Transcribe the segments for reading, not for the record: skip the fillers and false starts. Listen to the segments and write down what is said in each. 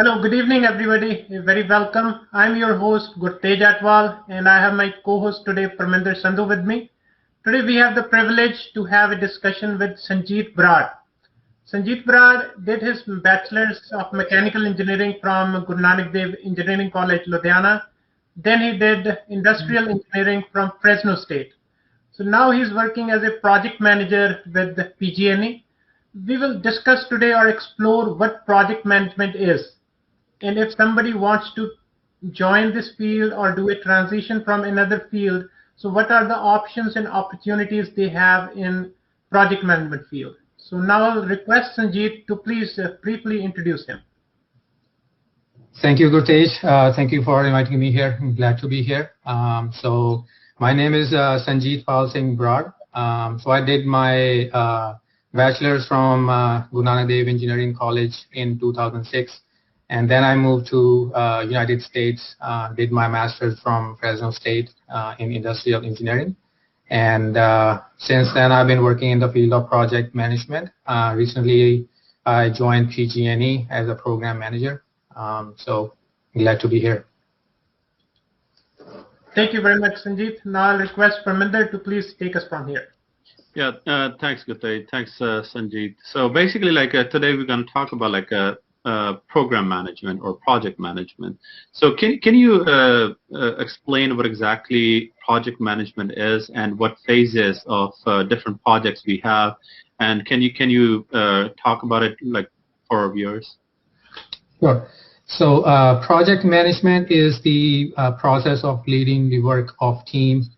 Hello, good evening, everybody. Very welcome. I'm your host, Gurtej Atwal, and I have my co-host today, Parminder Sandhu, with me. Today, we have the privilege to have a discussion with Sanjeet Brad. Sanjeet Brad did his bachelor's of mechanical engineering from Guru Nanak Dev Engineering College, Ludhiana. Then he did industrial engineering from Fresno State. So now he's working as a project manager with the PG&E. We will discuss today or explore what project management is. And if somebody wants to join this field or do a transition from another field, so what are the options and opportunities they have in project management field? So now I'll request Sanjeet to please briefly introduce him. Thank you, Gurtej. Thank you for inviting me here. I'm glad to be here. So my name is Sanjeet Pal Singh Brad. So I did my bachelor's from Guru Nanak Dev Engineering College in 2006. And then I moved to United States, did my master's from Fresno State in industrial engineering. And since then, I've been working in the field of project management. Recently, I joined PG&E as a program manager. So glad to be here. Thank you very much, Sanjeet. Now I'll request Parminder to please take us from here. Yeah, thanks, Gurtej. Thanks, Sanjeet. So basically, today we're going to talk about program management or project management. So can you explain what exactly project management is and what phases of different projects we have, and can you talk about it for our viewers? Sure. So project management is the process of leading the work of teams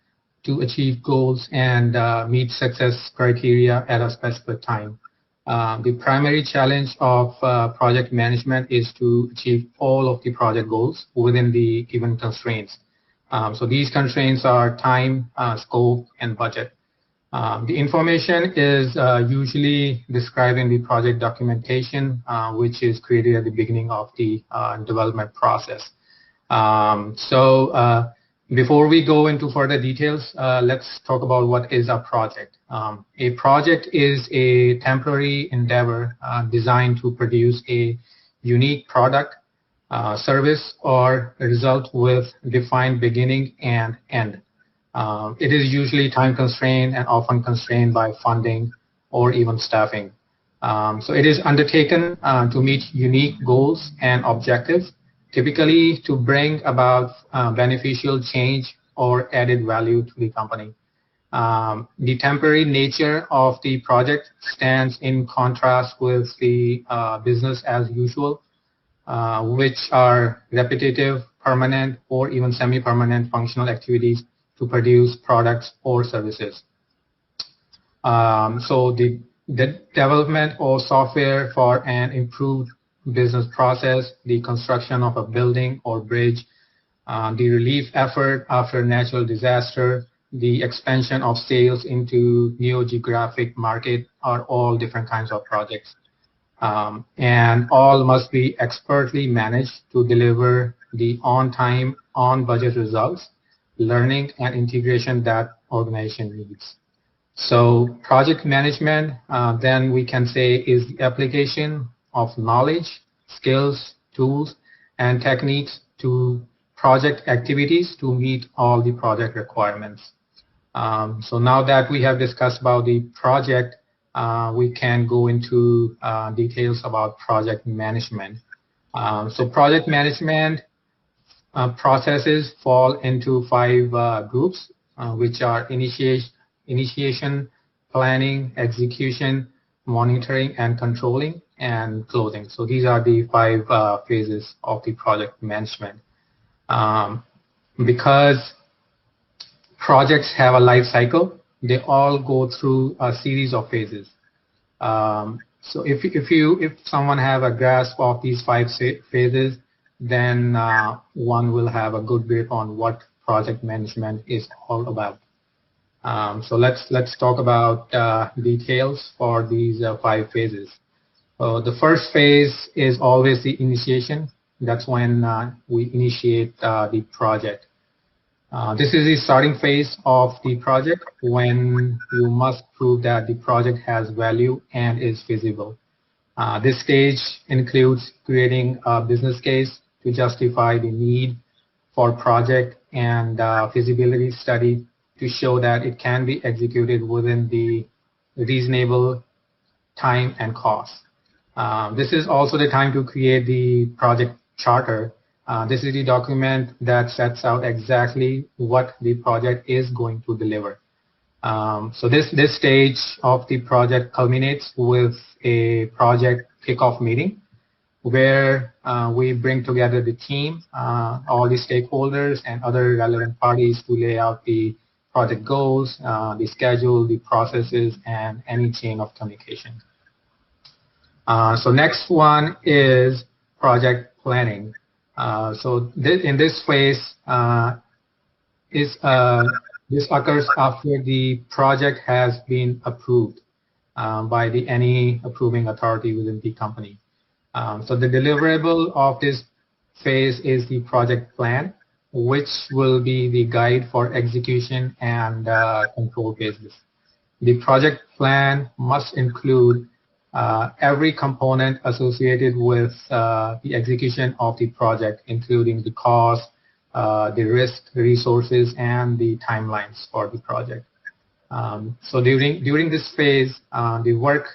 to achieve goals and meet success criteria at a specific time. The primary challenge of project management is to achieve all of the project goals within the given constraints. So these constraints are time, scope, and budget. The information is usually described in the project documentation, which is created at the beginning of the development process. Before we go into further details, let's talk about what is a project. A project is a temporary endeavor designed to produce a unique product, service, or result with defined beginning and end. It is usually time constrained and often constrained by funding or even staffing. So it is undertaken to meet unique goals and objectives, typically to bring about beneficial change or added value to the company. The temporary nature of the project stands in contrast with the business as usual, which are repetitive, permanent, or even semi-permanent functional activities to produce products or services. So the development of software for an improved business process, the construction of a building or bridge, the relief effort after natural disaster, the expansion of sales into new geographic market are all different kinds of projects. And all must be expertly managed to deliver the on-time, on-budget results, learning, and integration that organization needs. So project management, then we can say, is the application of knowledge, skills, tools, and techniques to project activities to meet all the project requirements. So now that we have discussed about the project, we can go into details about project management. So project management processes fall into 5 groups, which are initiation, planning, execution, monitoring and controlling, and closing. So these are the 5 phases of the project management. Because projects have a life cycle, they all go through a series of phases. So if someone have a grasp of these 5 phases, then one will have a good grip on what project management is all about. So let's talk about details for these 5 phases. The first phase is always the initiation. That's when we initiate the project. This is the starting phase of the project when you must prove that the project has value and is feasible. This stage includes creating a business case to justify the need for project and feasibility study to show that it can be executed within the reasonable time and cost. This is also the time to create the project charter. This is the document that sets out exactly what the project is going to deliver. So this stage of the project culminates with a project kickoff meeting where we bring together the team, all the stakeholders and other relevant parties to lay out the project goals, the schedule, the processes, and any chain of communication. So next one is project planning. So in this phase, this occurs after the project has been approved by any approving authority within the company. So the deliverable of this phase is the project plan, which will be the guide for execution and control phases. The project plan must include every component associated with the execution of the project, including the cost, the risk, resources, and the timelines for the project. So during this phase, the work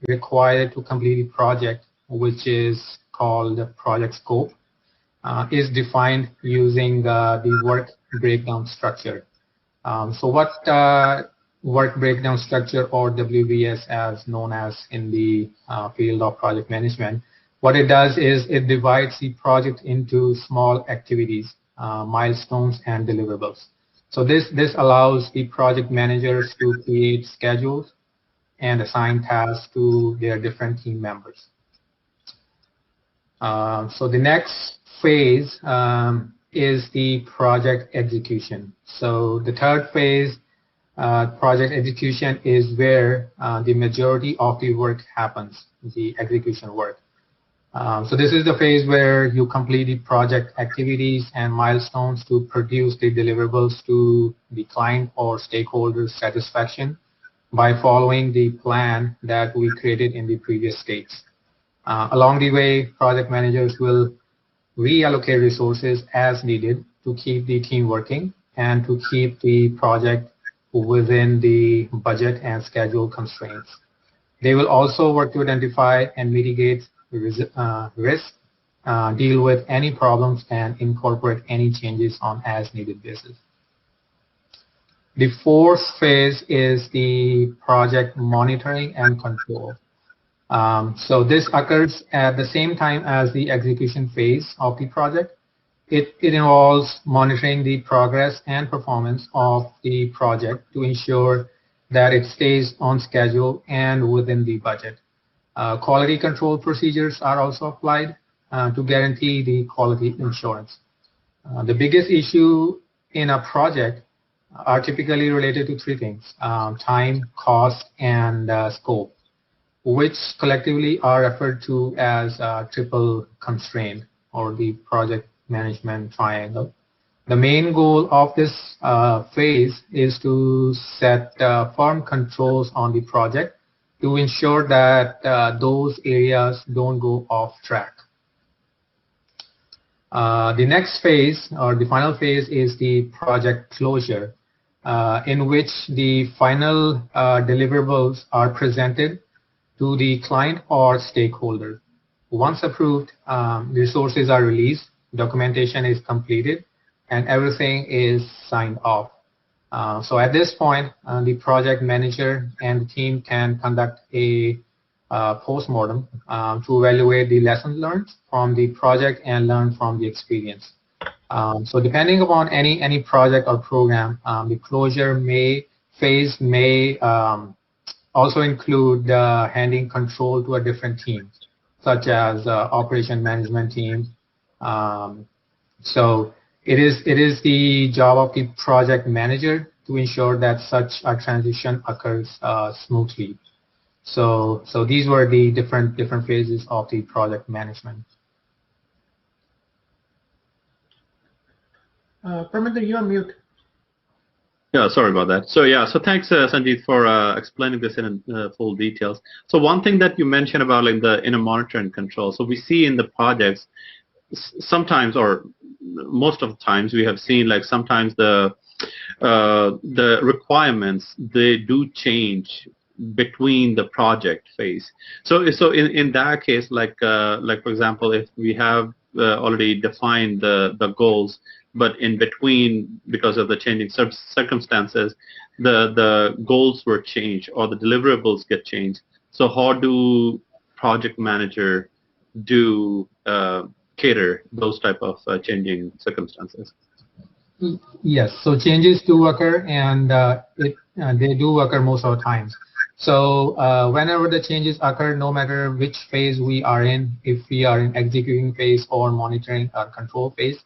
required to complete the project, which is called the project scope, is defined using the work breakdown structure. So what work breakdown structure, or WBS as known as in the field of project management, what it does is it divides the project into small activities, milestones, and deliverables. So this allows the project managers to create schedules and assign tasks to their different team members. So the next phase is the project execution. So the third phase, project execution, is where the majority of the work happens, the execution work. So this is the phase where you complete the project activities and milestones to produce the deliverables to the client or stakeholders' satisfaction by following the plan that we created in the previous stage. Along the way, project managers will reallocate resources as needed to keep the team working and to keep the project within the budget and schedule constraints. They will also work to identify and mitigate risk, deal with any problems, and incorporate any changes on as-needed basis. The fourth phase is the project monitoring and control. So this occurs at the same time as the execution phase of the project. It involves monitoring the progress and performance of the project to ensure that it stays on schedule and within the budget. Quality control procedures are also applied to guarantee the quality insurance. The biggest issue in a project are typically related to three things: time, cost, and scope, which collectively are referred to as triple constraint, or the project management triangle. The main goal of this phase is to set firm controls on the project to ensure that those areas don't go off track. The next phase, or the final phase, is the project closure, in which the final deliverables are presented to the client or stakeholder. Once approved, resources are released, documentation is completed, and everything is signed off. So at this point, the project manager and the team can conduct a postmortem to evaluate the lessons learned from the project and learn from the experience. So depending upon any project or program, the closure phase may also include handing control to a different team, such as operation management team. So it is the job of the project manager to ensure that such a transition occurs smoothly. So these were the different phases of the project management. Parminder, you are mute. Yeah, sorry about that. So yeah, so thanks, Sanjeet, for explaining this in full details. So one thing that you mentioned about like the inner monitor and control. So we see in the projects sometimes, or most of the times, we have seen like sometimes the requirements, they do change between the project phase. So in that case, like for example, if we have already defined the goals, but in between, because of the changing circumstances, the goals were changed or the deliverables get changed. So how do project manager do cater those type of changing circumstances? Yes, so changes do occur, and they do occur most of the times. So whenever the changes occur, no matter which phase we are in, if we are in executing phase or monitoring or control phase,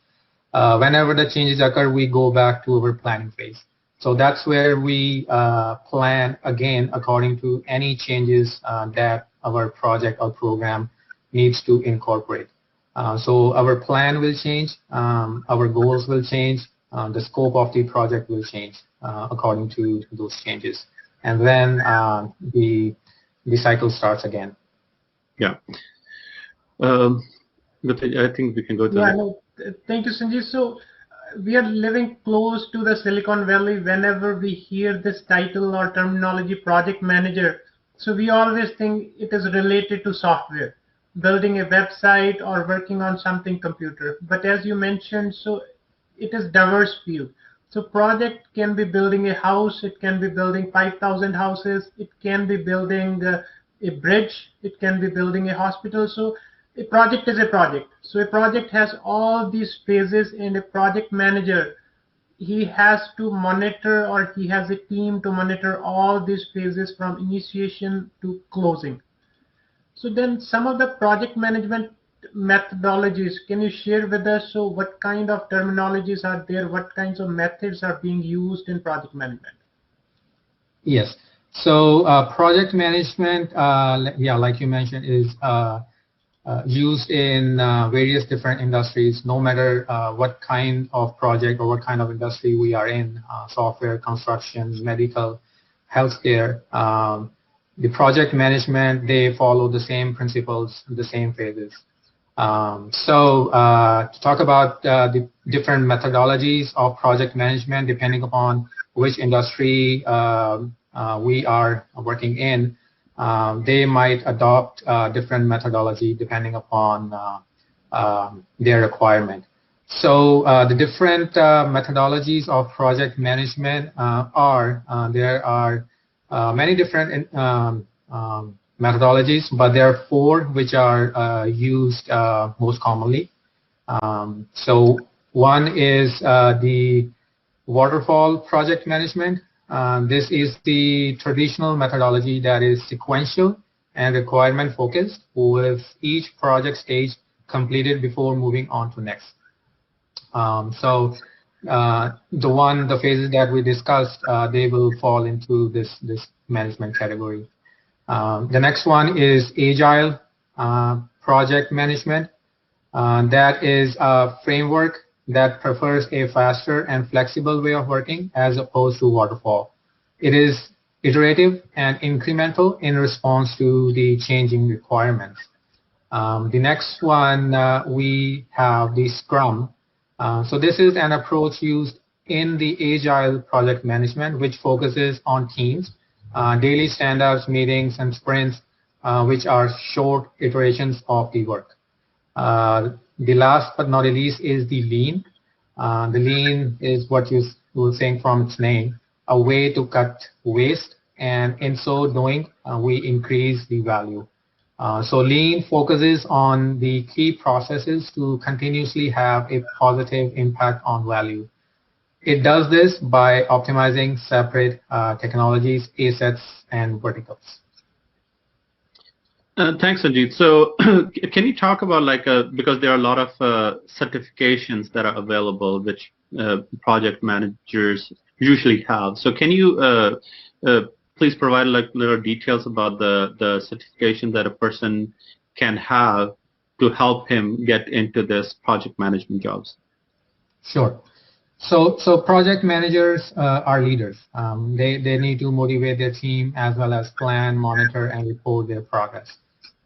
whenever the changes occur, we go back to our planning phase. So that's where we plan again according to any changes that our project or program needs to incorporate. So our plan will change, our goals will change, the scope of the project will change according to those changes. And then the cycle starts again. Yeah. But I think we can go to Yeah, the no, thank you, Sanjeev. So we are living close to the Silicon Valley. Whenever we hear this title or terminology, project manager, so we always think it is related to software, building a website or working on something computer. But as you mentioned, so it is diverse field. So project can be building a house, it can be building 5,000 houses, it can be building a bridge, it can be building a hospital. So a project is a project. So a project has all these phases, and a project manager, he has to monitor, or he has a team to monitor all these phases from initiation to closing. So then some of the project management methodologies, can you share with us, so what kind of terminologies are there, what kinds of methods are being used in project management? Yes. So project management, yeah, like you mentioned, is used in various different industries, no matter what kind of project or what kind of industry we are in, software, construction, medical, healthcare. The project management, they follow the same principles, the same phases. To talk about the different methodologies of project management, depending upon which industry we are working in, they might adopt different methodology depending upon their requirement. So the different methodologies of project management there are many different methodologies, but there are four which are used most commonly. So one is the Waterfall project management. This is the traditional methodology that is sequential and requirement focused, with each project stage completed before moving on to next. The phases that we discussed, they will fall into this management category. The next one is Agile project management. That is a framework that prefers a faster and flexible way of working as opposed to Waterfall. It is iterative and incremental in response to the changing requirements. The next one, we have the Scrum. So this is an approach used in the Agile project management, which focuses on teams, daily stand-ups, meetings, and sprints, which are short iterations of the work. The last but not the least is the Lean. The Lean is what you were saying from its name, a way to cut waste, and in so doing, we increase the value. So Lean focuses on the key processes to continuously have a positive impact on value. It does this by optimizing separate technologies, assets, and verticals. Thanks, Sanjeev. So can you talk about because there are a lot of certifications that are available which project managers usually have. So can you please provide little details about the certification that a person can have to help him get into this project management jobs? Sure. So project managers are leaders. They need to motivate their team as well as plan, monitor, and report their progress.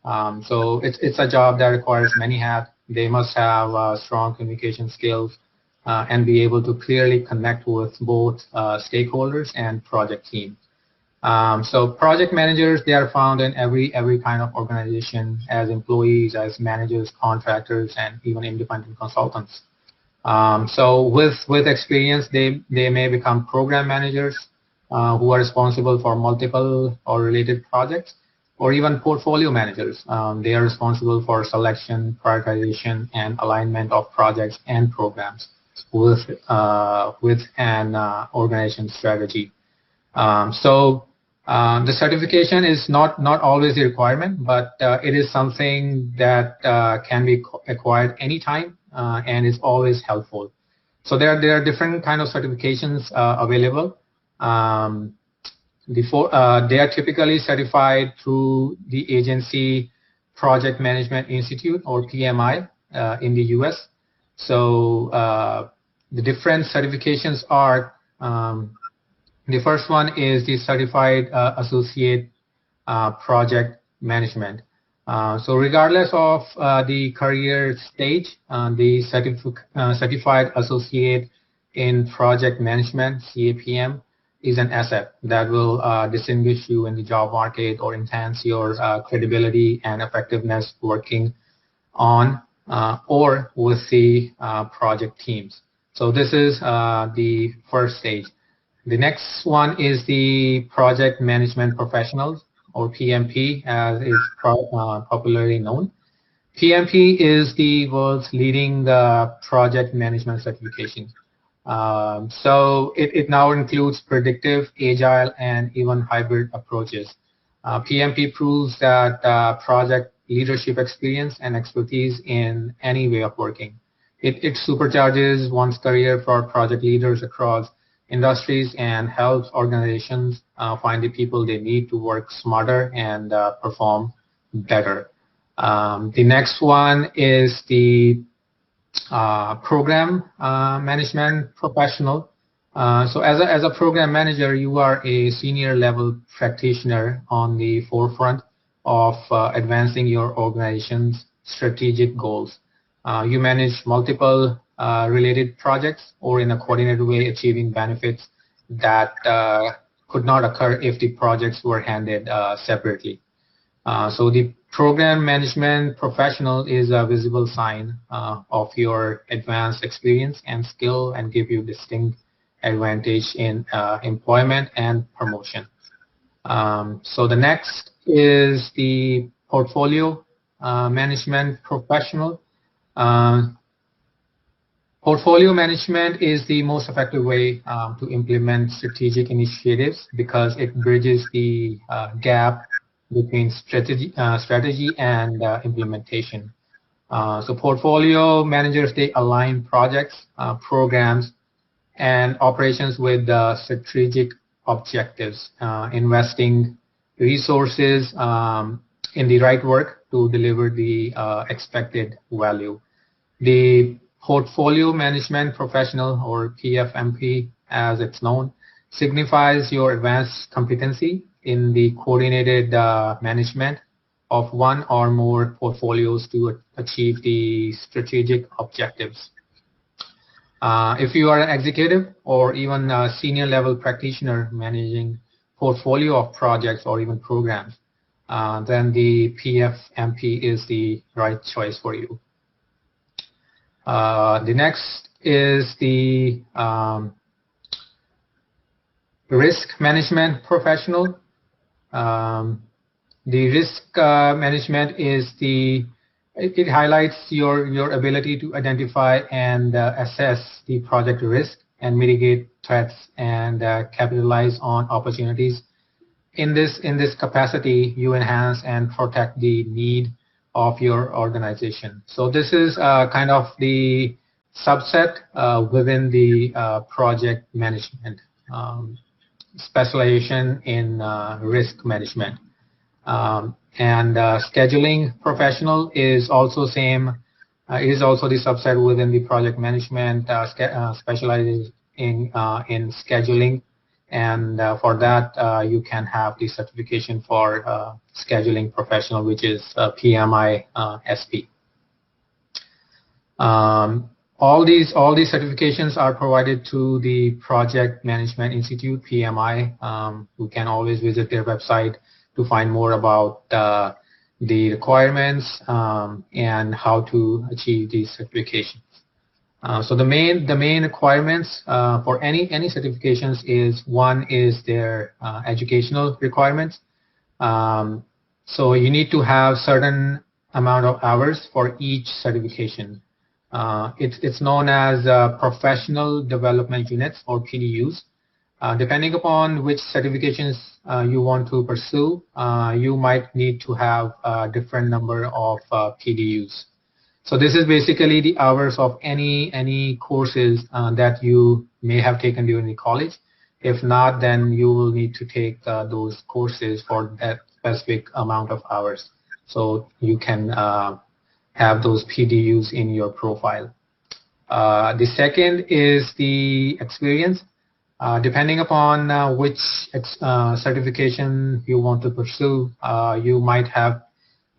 So it's a job that requires many hats. They must have strong communication skills and be able to clearly connect with both stakeholders and project team. So project managers, they are found in every kind of organization as employees, as managers, contractors, and even independent consultants. So with experience, they may become program managers who are responsible for multiple or related projects, or even portfolio managers. They are responsible for selection, prioritization, and alignment of projects and programs with an organization strategy. The certification is not always a requirement, but it is something that can be acquired anytime and is always helpful. So there are different kind of certifications available. They are typically certified through the agency Project Management Institute, or PMI, in the US. So the different certifications are, the first one is the Certified Associate Project Management. So regardless of the career stage, the Certified Associate in Project Management, CAPM, is an asset that will distinguish you in the job market or enhance your credibility and effectiveness working on or with the project teams. So this is the first stage. The next one is the Project Management Professionals, or PMP, as is popularly known. PMP is the world's leading project management certification. So it now includes predictive, agile, and even hybrid approaches. PMP proves that project leadership experience and expertise in any way of working. It supercharges one's career for project leaders across industries and helps organizations find the people they need to work smarter and perform better. The next one is the program management professional. So as a program manager, you are a senior level practitioner on the forefront of advancing your organization's strategic goals. You manage multiple related projects, or in a coordinated way achieving benefits that could not occur if the projects were handled separately. So the program management professional is a visible sign of your advanced experience and skill, and give you distinct advantage in employment and promotion. So the next is the portfolio management professional. Portfolio management is the most effective way to implement strategic initiatives, because it bridges the gap between strategy and implementation. So portfolio managers, they align projects, programs, and operations with strategic objectives, investing resources in the right work to deliver the expected value. The portfolio management professional, or PFMP as it's known, signifies your advanced competency in the coordinated management of one or more portfolios to achieve the strategic objectives. If you are an executive or even a senior level practitioner managing portfolio of projects or even programs, then the PFMP is the right choice for you. The next is the risk management professional. The risk management is it highlights your ability to identify and assess the project risk and mitigate threats and capitalize on opportunities. In this capacity, you enhance and protect the need of your organization. So this is kind of the subset within the project management specialization in risk management. And scheduling professional is also same It is also the subset within the project management, specializes in scheduling, and for that you can have the certification for scheduling professional, which is PMI SP. All these certifications are provided to the Project Management Institute, PMI. You can always visit their website to find more about the requirements and how to achieve these certifications. So the main requirements for any certifications is, one is their educational requirements. So you need to have certain amount of hours for each certification. It's known as professional development units, or PDUs. Depending upon which certifications you want to pursue, you might need to have a different number of PDUs. So this is basically the hours of any courses that you may have taken during the college. If not, then you will need to take those courses for that specific amount of hours, so you can have those PDUs in your profile. The second is the experience. Depending upon which certification you want to pursue, you might have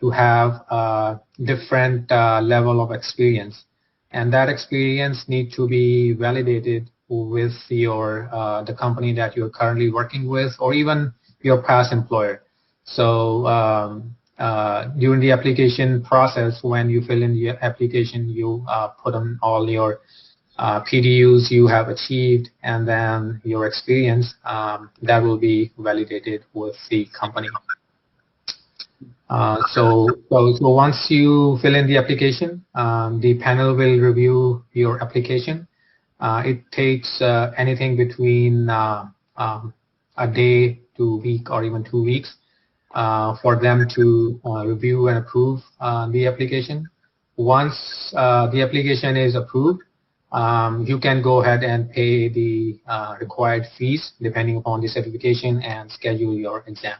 to have a different level of experience, and that experience needs to be validated with your the company that you're currently working with, or even your past employer. So during the application process, when you fill in the application, you put on all your PDUs you have achieved, and then your experience that will be validated with the company. So once you fill in the application, the panel will review your application. It takes anything between a day to a week, or even 2 weeks, for them to review and approve the application. Once the application is approved, you can go ahead and pay the required fees depending upon the certification and schedule your exam.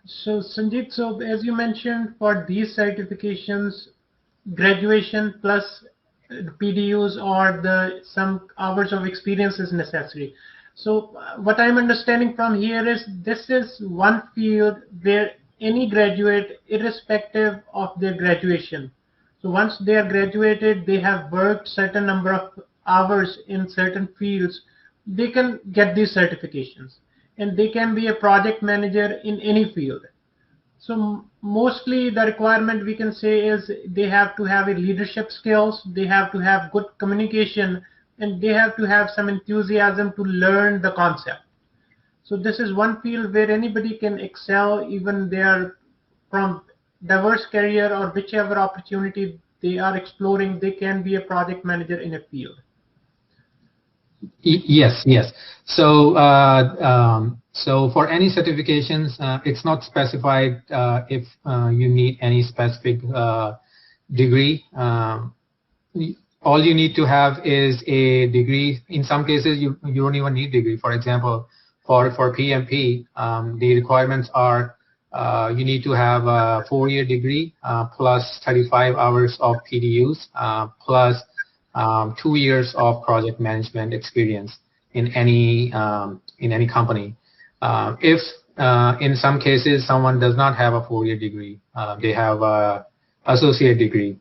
So Sanjeet, so as you mentioned, for these certifications, graduation plus PDUs or some hours of experience is necessary. So what I'm understanding from here is this is one field where any graduate, irrespective of their graduation, so once they are graduated, they have worked certain number of hours in certain fields, they can get these certifications, and they can be a project manager in any field. So mostly the requirement we can say is they have to have a leadership skills, they have to have good communication, and they have to have some enthusiasm to learn the concept. So this is one field where anybody can excel, even they are from diverse career or whichever opportunity they are exploring, they can be a project manager in a field. Yes. So so for any certifications, it's not specified if you need any specific degree. All you need to have is a degree. In some cases, you don't even need degree. For example, for PMP, the requirements are you need to have a 4-year degree plus 35 hours of PDUs plus 2 years of project management experience in any company. If in some cases someone does not have a 4-year degree, they have a associate degree.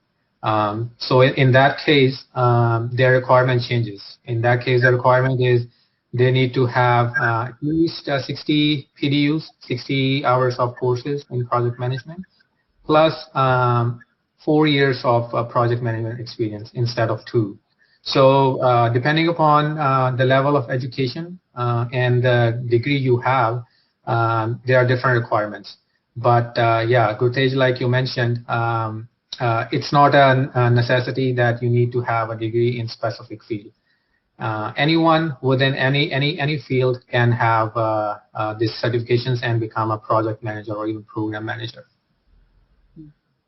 So in that case, their requirement changes. In that case, the requirement is they need to have at least 60 PDUs, 60 hours of courses in project management, plus 4 years of project management experience instead of 2. So depending upon the level of education and the degree you have, there are different requirements. But yeah, Gurtej, like you mentioned, it's not a necessity that you need to have a degree in specific field. Anyone within any field can have these certifications and become a project manager or even program manager.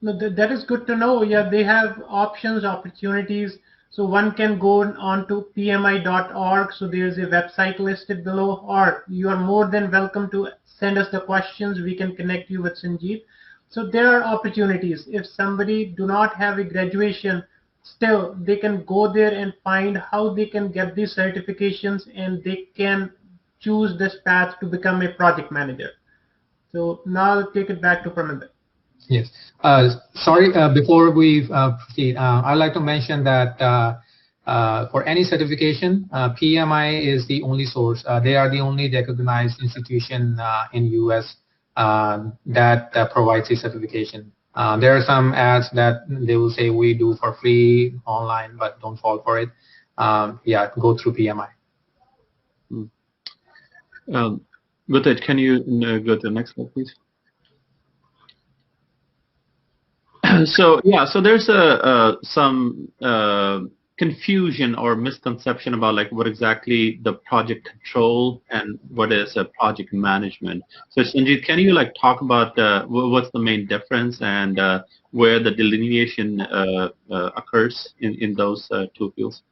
No, that is good to know. Yeah, they have options, opportunities. So one can go on to pmi.org. So there's a website listed below, or you are more than welcome to send us the questions. We can connect you with Sanjeet. So there are opportunities. If somebody do not have a graduation, still they can go there and find how they can get these certifications, and they can choose this path to become a project manager. So now I'll take it back to Parminder. Yes. Sorry, before we proceed, I'd like to mention that for any certification, PMI is the only source. They are the only recognized institution in US that provides a certification. There are some ads that they will say we do for free online, but don't fall for it. Yeah, go through PMI. Gutaj, can you go to the next slide, please? So yeah, so there's some confusion or misconception about like what exactly the project control and what is a project management. So Sanjeev, can you like talk about what's the main difference and where the delineation occurs in those two fields?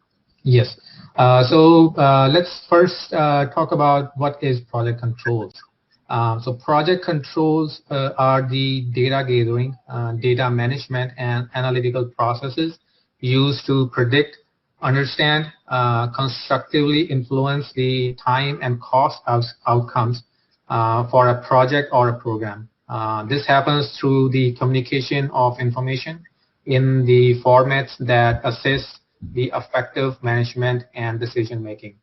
Yes. So let's first talk about what is project controls. So project controls are the data gathering, data management, and analytical processes used to predict, understand, constructively influence the time and cost outcomes for a project or a program. This happens through the communication of information in the formats that assist the effective management and decision making.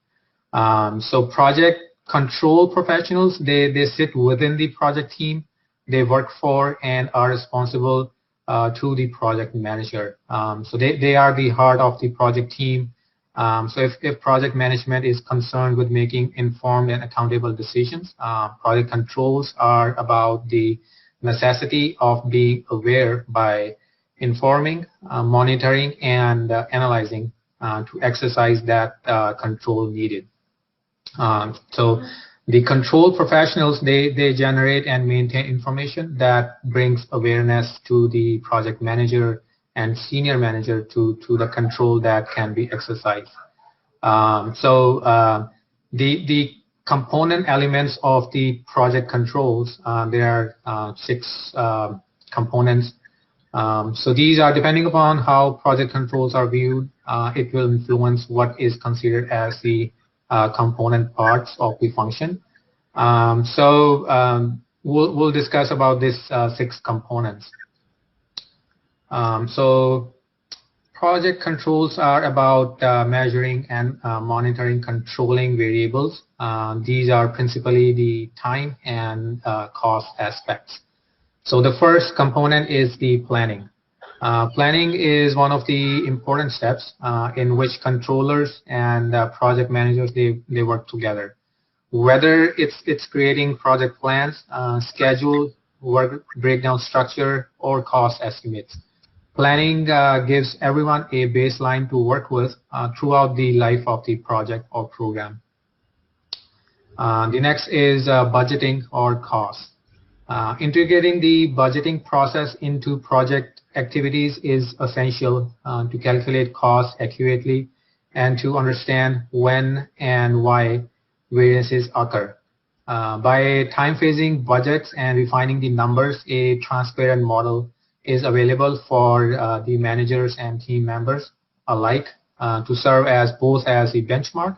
So project control professionals, they sit within the project team, they work for and are responsible to the project manager. So they are the heart of the project team. So if project management is concerned with making informed and accountable decisions, project controls are about the necessity of being aware by informing, monitoring, and analyzing to exercise that control needed. So the control professionals, they generate and maintain information that brings awareness to the project manager and senior manager to the control that can be exercised. The component elements of the project controls, there are 6 components. So these are, depending upon how project controls are viewed, it will influence what is considered as the component parts of the function. We'll discuss about these 6 components. So project controls are about measuring and monitoring controlling variables. These are principally the time and cost aspects. So the first component is the planning. Planning is one of the important steps in which controllers and project managers, they work together. Whether it's creating project plans, schedule, work breakdown structure, or cost estimates. Planning gives everyone a baseline to work with throughout the life of the project or program. The next is budgeting or cost. Integrating the budgeting process into project activities is essential to calculate costs accurately and to understand when and why variances occur. By time phasing budgets and refining the numbers, a transparent model is available for the managers and team members alike to serve as both as a benchmark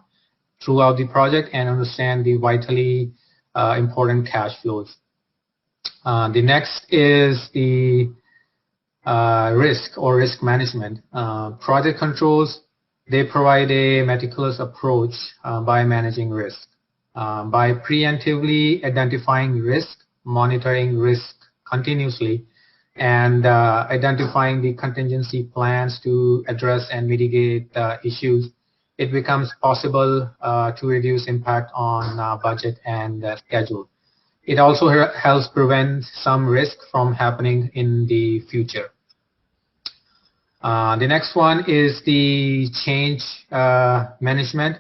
throughout the project and understand the vitally important cash flows. The next is the risk or risk management. Project controls, they provide a meticulous approach by managing risk. By preemptively identifying risk, monitoring risk continuously, and identifying the contingency plans to address and mitigate issues, it becomes possible to reduce impact on budget and schedule. It also helps prevent some risk from happening in the future. The next one is the change management.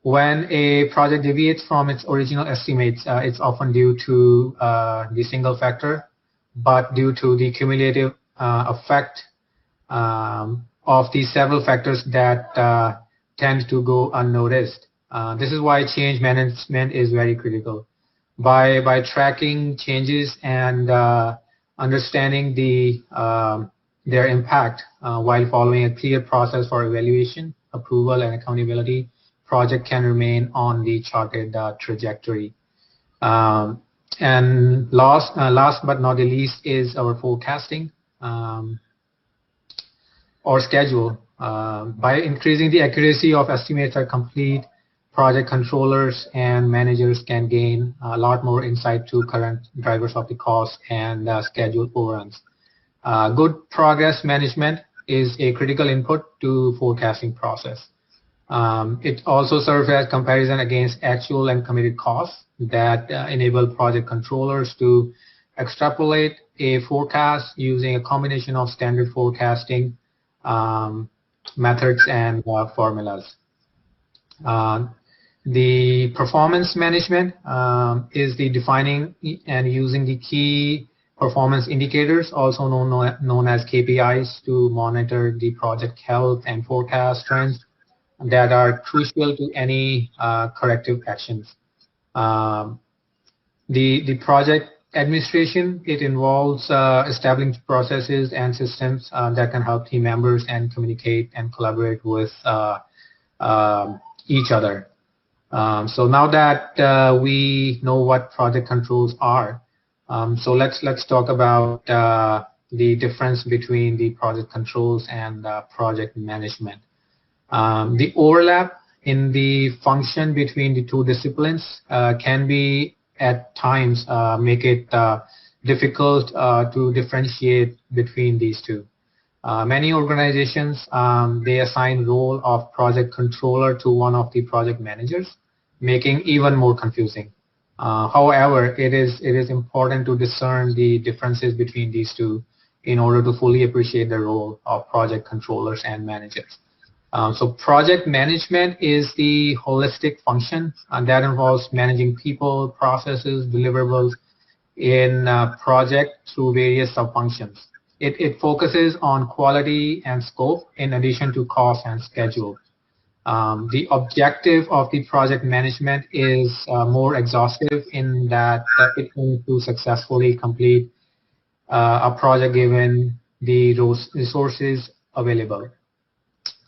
When a project deviates from its original estimates, it's often due to the single factor, but due to the cumulative effect of the several factors that tend to go unnoticed. This is why change management is very critical. By tracking changes and understanding their impact while following a clear process for evaluation, approval, and accountability, project can remain on the charted trajectory. And last but not the least is our forecasting or schedule. By increasing the accuracy of estimates are complete, project controllers and managers can gain a lot more insight to current drivers of the cost and schedule overruns. Good progress management is a critical input to forecasting process. It also serves as comparison against actual and committed costs that enable project controllers to extrapolate a forecast using a combination of standard forecasting methods and formulas. The performance management is the defining and using the key performance indicators, also known as KPIs, to monitor the project health and forecast trends that are crucial to any corrective actions. The project administration, it involves establishing processes and systems that can help team members and communicate and collaborate with each other. So now that we know what project controls are, so let's talk about the difference between the project controls and project management. The overlap in the function between the two disciplines can be at times make it difficult to differentiate between these two. Many organizations, they assign role of project controller to one of the project managers, making even more confusing. However, it is important to discern the differences between these two in order to fully appreciate the role of project controllers and managers. So project management is the holistic function that involves managing people, processes, deliverables in a project through various sub-functions. It focuses on quality and scope in addition to cost and schedule. The objective of the project management is more exhaustive in that it aims to successfully complete a project given the resources available.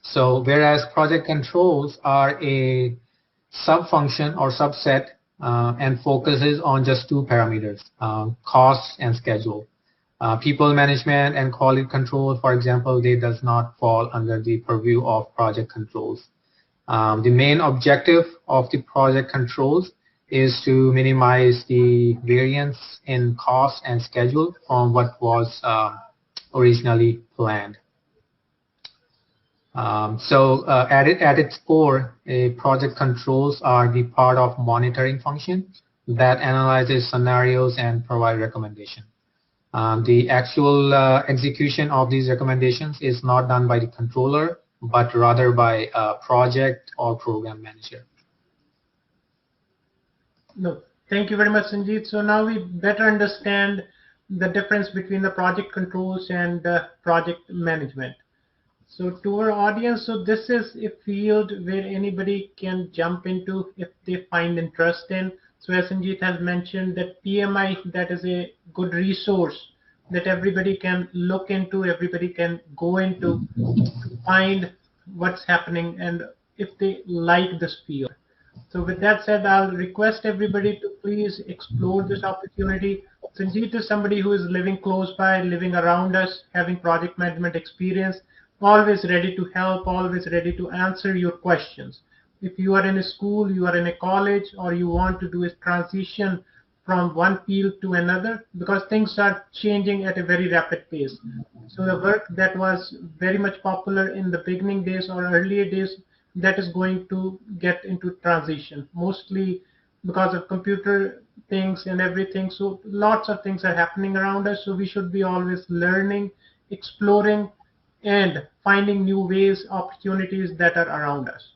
So whereas project controls are a sub-function or subset and focuses on just two parameters, cost and schedule. People management and quality control, for example, they does not fall under the purview of project controls. The main objective of the project controls is to minimize the variance in cost and schedule from what was originally planned. At its core, project controls are the part of monitoring function that analyzes scenarios and provide recommendation. The actual execution of these recommendations is not done by the controller, but rather by a project or program manager. No, thank you very much, Sanjeet. So now we better understand the difference between the project controls and project management. So to our audience, so this is a field where anybody can jump into if they find interest in. So as Sanjeet has mentioned, that PMI, that is a good resource that everybody can look into, everybody can go into to find what's happening and if they like this field. So with that said, I'll request everybody to please explore this opportunity. Sanjeet is somebody who is living close by, living around us, having project management experience, always ready to help, always ready to answer your questions. If you are in a school, you are in a college, or you want to do a transition from one field to another, because things are changing at a very rapid pace. So the work that was very much popular in the beginning days or earlier days, that is going to get into transition, mostly because of computer things and everything. So lots of things are happening around us. So we should be always learning, exploring, and finding new ways, opportunities that are around us.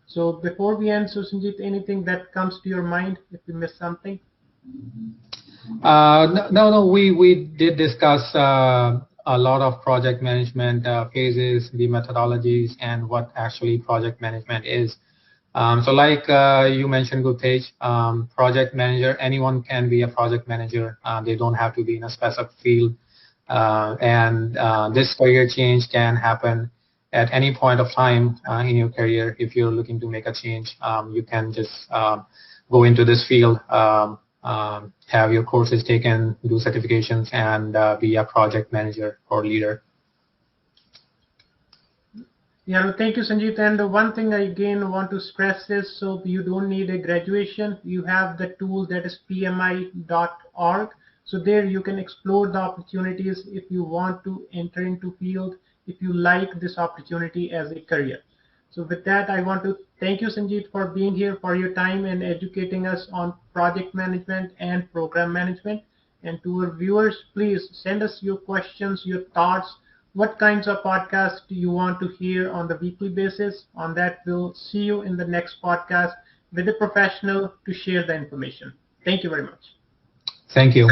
So before we end, so Sanjeet, anything that comes to your mind if we missed something? No, we did discuss a lot of project management phases, the methodologies, and what actually project management is. So like you mentioned, Guptej, project manager, anyone can be a project manager. They don't have to be in a specific field. And this career change can happen at any point of time in your career. If you're looking to make a change, you can just go into this field, have your courses taken, do certifications, and be a project manager or leader. Yeah, no, thank you, Sanjeet. And one thing I again want to stress is, so you don't need a graduation. You have the tool that is pmi.org. So there you can explore the opportunities if you want to enter into field, if you like this opportunity as a career. So with that, I want to thank you, Sanjeet, for being here, for your time and educating us on project management and program management. And to our viewers, please send us your questions, your thoughts. What kinds of podcasts do you want to hear on the weekly basis? On that, we'll see you in the next podcast with a professional to share the information. Thank you very much. Thank you.